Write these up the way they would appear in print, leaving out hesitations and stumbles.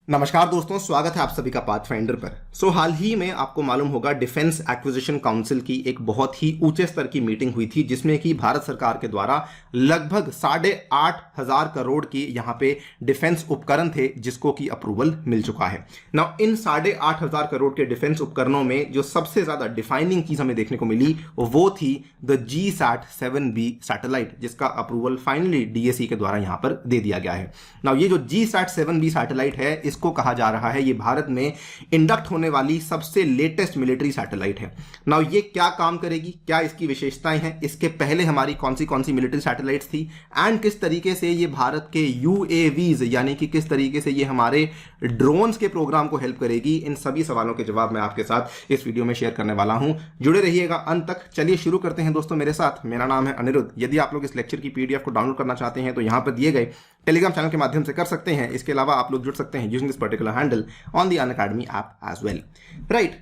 नमस्कार दोस्तों, स्वागत है आप सभी का पाथफाइंडर पर। हाल ही में आपको मालूम होगा डिफेंस एक्विजिशन काउंसिल की एक बहुत ही ऊंचे स्तर की मीटिंग हुई थी, जिसमें कि भारत सरकार के द्वारा लगभग 8,500 करोड़ की यहां पे डिफेंस उपकरण थे, जिसको की अप्रूवल मिल चुका है। ना इन 8,500 करोड़ के डिफेंस उपकरणों में जो सबसे ज्यादा डिफाइनिंग चीज हमें देखने को मिली वो थी द GSAT-7B सैटेलाइट, जिसका अप्रूवल फाइनली DAC के द्वारा यहां पर दे दिया गया है। ना ये जो GSAT-7B सैटेलाइट है, को कहा जा रहा है ये भारत में इंडक्ट होने वाली सबसे लेटेस्ट मिलिट्री सैटेलाइट है। नाउ ये क्या काम करेगी, क्या इसकी विशेषताएं हैं, इसके पहले हमारी कौन सी मिलिट्री सैटेलाइट्स थी, एंड किस तरीके से ये भारत के UAVs यानी कि किस तरीके से ये हमारे ड्रोन्स के प्रोग्राम को हेल्प करेगी, इन सभी सवालों के जवाब मैं आपके साथ इस वीडियो में शेयर करने वाला हूं। जुड़े रहिएगा अंत तक। चलिए शुरू करते हैं दोस्तों मेरे साथ। मेरा नाम है अनिरुद्ध। यदि आप लोग इस लेक्चर की PDF को डाउनलोड करना चाहते हैं तो यहां पर दिए गए टेलीग्राम चैनल के माध्यम से कर सकते हैं। इसके अलावा आप लोग जुड़ सकते हैं using this particular handle on the Unacademy app as well. Right,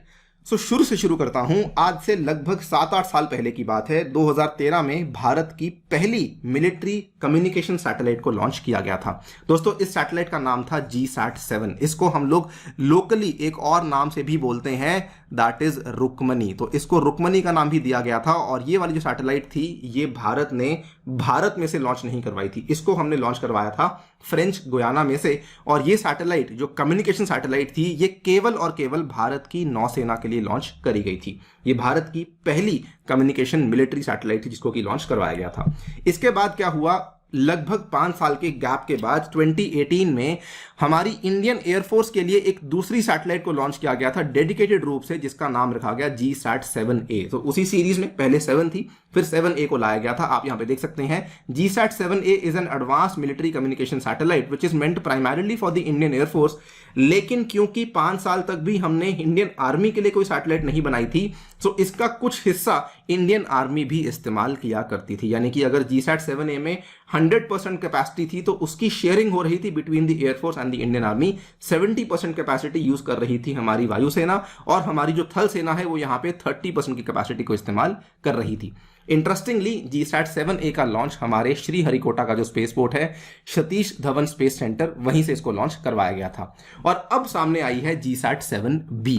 शुरू से शुरू करता हूं। आज से लगभग 7-8 साल पहले की बात है। 2013 में भारत की पहली मिलिट्री कम्युनिकेशन सैटेलाइट को लॉन्च किया गया था। दोस्तों इस सैटेलाइट का नाम था GSAT-7। इसको हम लोग लोकली एक और नाम से भी बोलते हैं, दैट इज रुक्मनी। तो इसको रुक्मनी का नाम भी दिया गया था। और ये वाली जो सैटेलाइट थी ये भारत ने भारत में से लॉन्च नहीं करवाई थी, इसको हमने लॉन्च करवाया था फ्रेंच गुयाना में से। और ये सैटेलाइट जो कम्युनिकेशन सैटेलाइट थी ये केवल और केवल भारत की नौसेना के लिए लॉन्च करी गई थी। ये भारत की पहली कम्युनिकेशन मिलिट्री सैटेलाइट थी जिसको कि लॉन्च करवाया गया था। इसके बाद क्या हुआ, लगभग 5 साल के गैप के बाद 2018 में हमारी इंडियन एयरफोर्स के लिए एक दूसरी सैटेलाइट को लॉन्च किया गया था डेडिकेटेड रूप से, जिसका नाम रखा गया GSAT-7A। तो उसी सीरीज में पहले 7 थी, फिर 7A को लाया गया था। आप यहां पे देख सकते हैं GSAT-7A is an advance military communication satellite which is meant primarily for the Indian air force. लेकिन क्योंकि 5 साल तक भी हमने इंडियन आर्मी के लिए कोई सैटेलाइट नहीं बनाई थी, तो इसका कुछ हिस्सा इंडियन आर्मी भी इस्तेमाल किया करती थी। यानी कि अगर GSAT-7A में 100% कैपेसिटी थी तो उसकी शेयरिंग हो रही थी between the air force and the Indian army. 70% capacity use कर रही थी हमारी वायुसेना, और हमारी जो थल सेना है वो यहां पे 30% की कैपेसिटी को इस्तेमाल कर रही थी। इंटरेस्टिंगली GSAT-7A का लॉन्च हमारे श्रीहरिकोटा का जो स्पेसपोर्ट है, सतीश धवन स्पेस सेंटर, वहीं से इसको लॉन्च करवाया गया था। और अब सामने आई है GSAT-7B।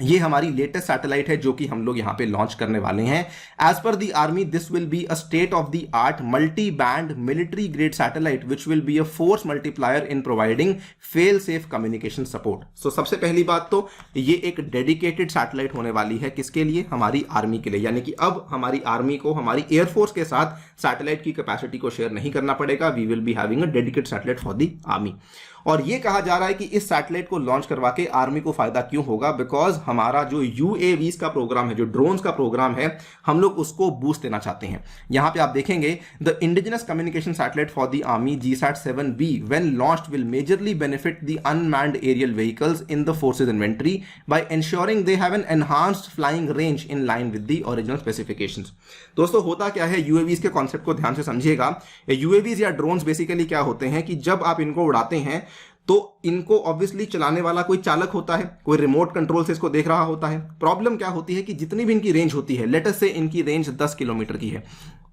ये हमारी लेटेस्ट सैटेलाइट है जो कि हम लोग यहां पे लॉन्च करने वाले हैं। As per the army this will be a state of the art multi band military grade satellite which will be a force multiplier in providing fail safe communication support. So सबसे पहली बात तो ये एक dedicated satellite होने वाली है। किसके लिए? हमारी आर्मी के लिए। यानी कि अब हमारी आर्मी को हमारी एयरफोर्स के साथ सैटेलाइट की कैपेसिटी को शेयर नहीं करना पड़ेगा। We will be having a dedicated satellite for the army. और ये कहा जा रहा है कि इस सैटेलाइट को लॉन्च करवा के आर्मी को फायदा क्यों होगा? बिकॉज हमारा जो UAVs का प्रोग्राम है, जो ड्रोन्स का प्रोग्राम है, हम लोग उसको बूस्ट देना चाहते हैं। यहां पे आप देखेंगे the indigenous communication satellite for the army GSAT-7B when launched will majorly benefit the unmanned aerial vehicles in the forces inventory by ensuring they have an enhanced flying range in line with the original specifications. दोस्तों होता क्या है, UAVs के concept को ध्यान से समझिएगा। UAVs या ड्रोन्स बेसिकली क्या होते हैं कि जब आप इनको उड़ाते हैं तो इनको ऑब्वियसली चलाने वाला कोई चालक होता है, कोई रिमोट कंट्रोल से इसको देख रहा होता है। प्रॉब्लम क्या होती है कि जितनी भी इनकी रेंज होती है, लेट अस से इनकी रेंज 10 किलोमीटर की है,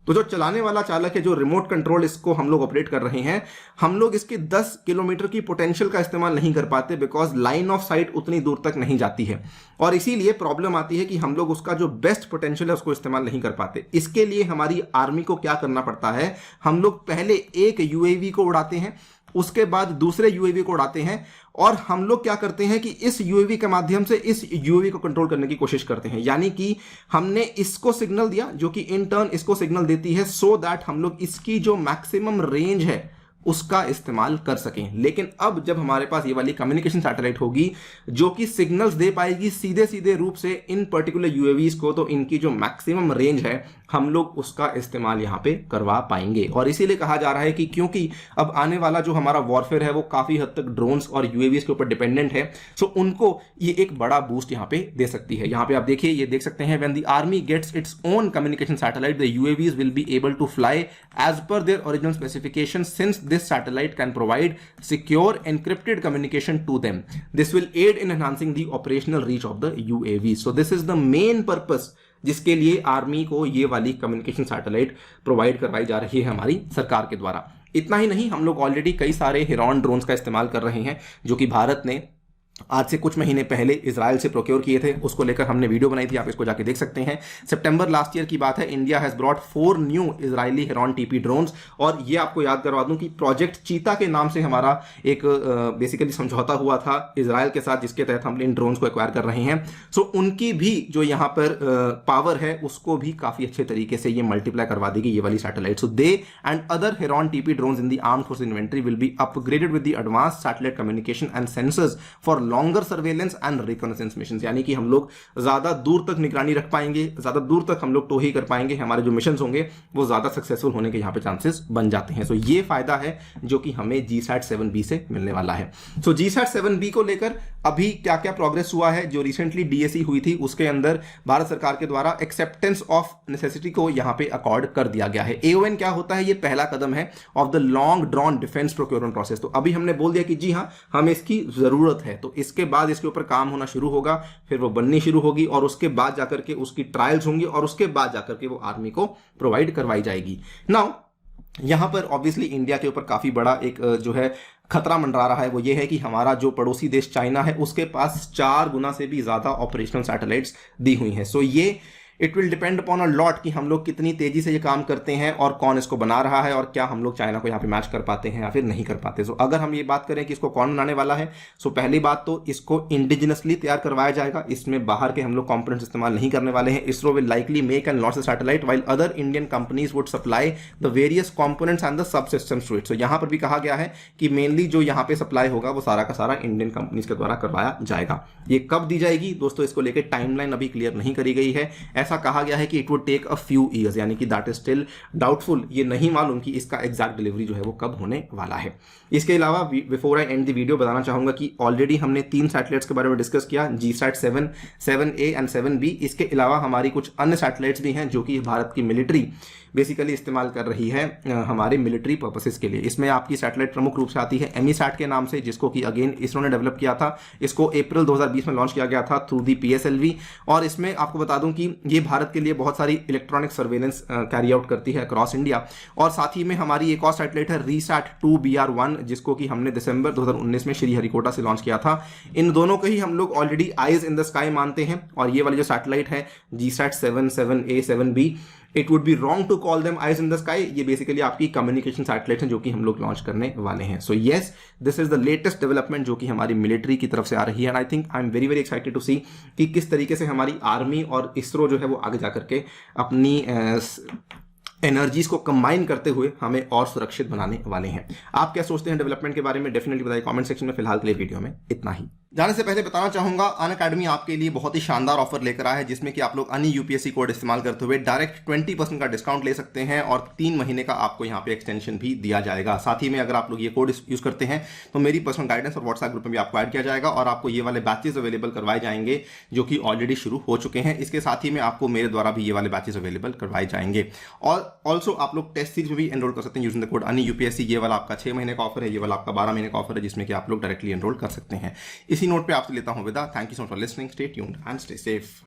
तो जो चलाने वाला चालक है, जो रिमोट कंट्रोल इसको हम लोग ऑपरेट कर रहे हैं, हम लोग इसके 10 किलोमीटर की पोटेंशियल का इस्तेमाल नहीं कर पाते, बिकॉज लाइन ऑफ साइट उतनी दूर तक नहीं जाती है। और इसीलिए प्रॉब्लम आती है कि हम लोग उसका जो बेस्ट पोटेंशियल है उसको इस्तेमाल नहीं कर पाते। इसके लिए हमारी आर्मी को क्या करना पड़ता है, हम लोग पहले एक UAV को उड़ाते हैं, उसके बाद दूसरे UAV को उड़ाते हैं, और हम लोग क्या करते हैं कि इस UAV के माध्यम से इस UAV को कंट्रोल करने की कोशिश करते हैं। यानी कि हमने इसको सिग्नल दिया जो कि इन टर्न इसको सिग्नल देती है, सो दैट हम लोग इसकी जो मैक्सिमम रेंज है उसका इस्तेमाल कर सकें। लेकिन अब जब हमारे पास ये वाली कम्युनिकेशन सैटेलाइट होगी जो कि सिग्नल्स दे पाएगी सीधे सीधे रूप से इन पर्टिकुलर UAVs को, तो इनकी जो मैक्सिमम रेंज है हम लोग उसका इस्तेमाल यहां पे करवा पाएंगे। और इसीलिए कहा जा रहा है कि क्योंकि अब आने वाला जो हमारा वॉरफेयर है वो काफी हद तक ड्रोन्स और UAVs के ऊपर डिपेंडेंट है, सो उनको ये एक बड़ा बूस्ट यहां पे दे सकती है। यहां पे आप देखिए, ये देख सकते हैं, when the army gets its own communication satellite the UAVs will be able to fly as per their original specification since this satellite can provide secure encrypted communication to them. This will aid in enhancing the operational reach of the UAV. So this is the main purpose जिसके लिए army को ये वाली communication satellite provide करवाई जा रही है हमारी सरकार के द्वारा। इतना ही नहीं, हम लोग ऑलरेडी कई सारे हेरॉन ड्रोन्स का इस्तेमाल कर रहे हैं जो कि भारत ने आज से कुछ महीने पहले इजराइल से प्रोक्योर किए थे। उसको लेकर हमने वीडियो बनाई थी, आप इसको जाके देख सकते हैं। सितंबर लास्ट ईयर की बात है, India has brought 4 new Israeli heron TP drones. और ये आपको याद करवा दूं कि प्रोजेक्ट चीता के नाम से हमारा एक बेसिकली समझौता हुआ था इजराइल के साथ, जिसके तहत हम इन ड्रोन्स को एक्वायर कर रहे हैं। सो उनकी भी जो यहाँ पर पावर है उसको भी काफी अच्छे तरीके से ये मल्टीप्लाई करवा देगी ये वाली satellite. So they and other heron TP drones in the armed force inventory will be upgraded with the advanced satellite communication and sensors for longer surveillance and reconnaissance mission. यानी कि हम लोग ज्यादा दूर तक निगरानी रख पाएंगे, ज्यादा दूर तक हम लोग टोही कर पाएंगे, हमारे जो मिशन होंगे वो ज्यादा सक्सेसफुल होने के यहाँ पे चांसेस बन जाते हैं। सो ये फायदा है जो कि हमें GSAT-7B से मिलने वाला है। सो GSAT-7B को लेकर अभी क्या क्या प्रोग्रेस हुआ है, जो रिसेंटली DAC हुई थी उसके अंदर भारत सरकार के द्वारा एक्सेप्टेंस ऑफ नेसेसिटी को यहाँ पे अकॉर्ड कर दिया गया है। AON क्या होता है, ये पहला कदम है of the long drawn defence procurement process. तो अभी हमने बोल दिया कि जी हाँ, हमें इसकी जरूरत है, तो इसके बाद इसके ऊपर काम होना शुरू होगा, फिर वो बननी शुरू होगी और उसके बाद जाकर के उसकी ट्रायल्स होंगी और उसके बाद जाकर के वो आर्मी को प्रोवाइड करवाई जाएगी। नाउ यहां पर ऑब्वियसली इंडिया के ऊपर काफी बड़ा एक जो है खतरा मंडरा रहा है, वो ये है कि हमारा जो पड़ोसी देश चाइना है उसके पास 4 गुना से भी ज्यादा ऑपरेशनल सैटेलाइट्स दी हुई हैं। सो ये it will depend upon a lot कि हम लोग कितनी तेजी से ये काम करते हैं और कौन इसको बना रहा है और क्या हम लोग चाइना को यहाँ पे मैच कर पाते हैं या फिर नहीं कर पाते। सो अगर हम ये बात करें कि इसको कौन बनाने वाला है, सो पहली बात तो इसको इंडिजिनसली तैयार करवाया जाएगा, इसमें बाहर के हम लोग कंपोनेंट्स इस्तेमाल नहीं करने वाले हैं। ISRO will likely make and launch the satellite while other Indian companies would supply the various components and the sub systems to it. So यहाँ पर भी कहा गया है कि मेनली जो यहाँ पे सप्लाई होगा वो सारा का सारा इंडियन कंपनीज के द्वारा करवाया जाएगा। ये कब दी जाएगी दोस्तों, इसको लेकर टाइमलाइन अभी क्लियर नहीं करी गई है। ऐसा कहा गया है कि would take a few years, यानी कि that is still doubtful, ये नहीं मालूम कि इसका एग्जैक्ट डिलीवरी जो है वो कब होने वाला है। इसके अलावा before I and the video बताना चाहूंगा कि ऑलरेडी हमने 3 सैटेलाइट्स के बारे में डिस्कस किया, GSAT-7, 7A एंड 7B। इसके अलावा हमारी कुछ अन्य सैटेलाइट्स भी हैं जो कि भारत की मिलिट्री बेसिकली इस्तेमाल कर रही है हमारे मिलिट्री पर्पसेस के लिए। इसमें आपकी सैटेलाइट प्रमुख रूप से आती है एमीसैट के नाम से, जिसको कि अगेन इसरो ने डेवलप किया था। इसको अप्रैल 2020 में लॉन्च किया गया था थ्रू दी PSLV। और इसमें आपको बता दूं कि ये भारत के लिए बहुत सारी इलेक्ट्रॉनिक सर्वेलेंस कैरी आउट करती है अक्रॉस इंडिया। और साथ ही में हमारी एक और सैटेलाइट है RISAT-2BR1, जिसको कि हमने दिसंबर 2019 में श्रीहरिकोटा से लॉन्च किया था। इन दोनों को ही हम लोग already eyes in the sky मानते हैं। और ये वाली जो सैटेलाइट है GSAT-7, 7A, 7B, it would be wrong to call them eyes in the sky. ये बेसिकली आपकी कम्युनिकेशन सैटेलाइट है जो कि हम लोग लॉन्च करने वाले हैं। So yes, this is the latest development जो कि हमारी मिलिट्री की तरफ से आ रही है। And I think I am very very excited to see कि किस तरीके से हमारी आर्मी और इसरो जो है वो आगे जाकर के अपनी एनर्जीज को कंबाइन करते हुए हमें और सुरक्षित बनाने वाले हैं। आप क्या सोचते हैं डेवलपमेंट के बारे में, डेफिनेटली बताइए कमेंट सेक्शन में। फिलहाल के लिए वीडियो में इतना ही। जाने से पहले बताना चाहूंगा, अनअकैडमी आपके लिए बहुत ही शानदार ऑफर लेकर आया है, जिसमें कि आप लोग अन्य UPSC कोड इस्तेमाल करते हुए डायरेक्ट 20% का डिस्काउंट ले सकते हैं और 3 महीने का आपको यहाँ पे एक्सटेंशन भी दिया जाएगा। साथ ही में अगर आप लोग ये कोड यूज करते हैं तो मेरी पर्सनल गाइडेंस और व्हाट्सएप ग्रुप में भी आपको ऐड किया जाएगा और आपको ये वाले बैचेस अवेलेबल करवाए जाएंगे जो कि ऑलरेडी शुरू हो चुके हैं। इसके साथ ही में आपको मेरे द्वारा भी ये वाले बैचेस अवेलेबल करवाए जाएंगे। और ऑल्सो आप लोग टेस्ट सीरीज में भी एनरोल कर सकते हैं यूजिंग द कोड अन्य UPSC। ये वाला आपका 6 महीने का ऑफर है, ये वाला आपका 12 महीने का ऑफर है, जिसमें कि आप लोग डायरेक्टली एनरोल कर सकते हैं। इसी नोट पे आपसे लेता हूं विदा। Thank you so much for listening, stay tuned and stay safe.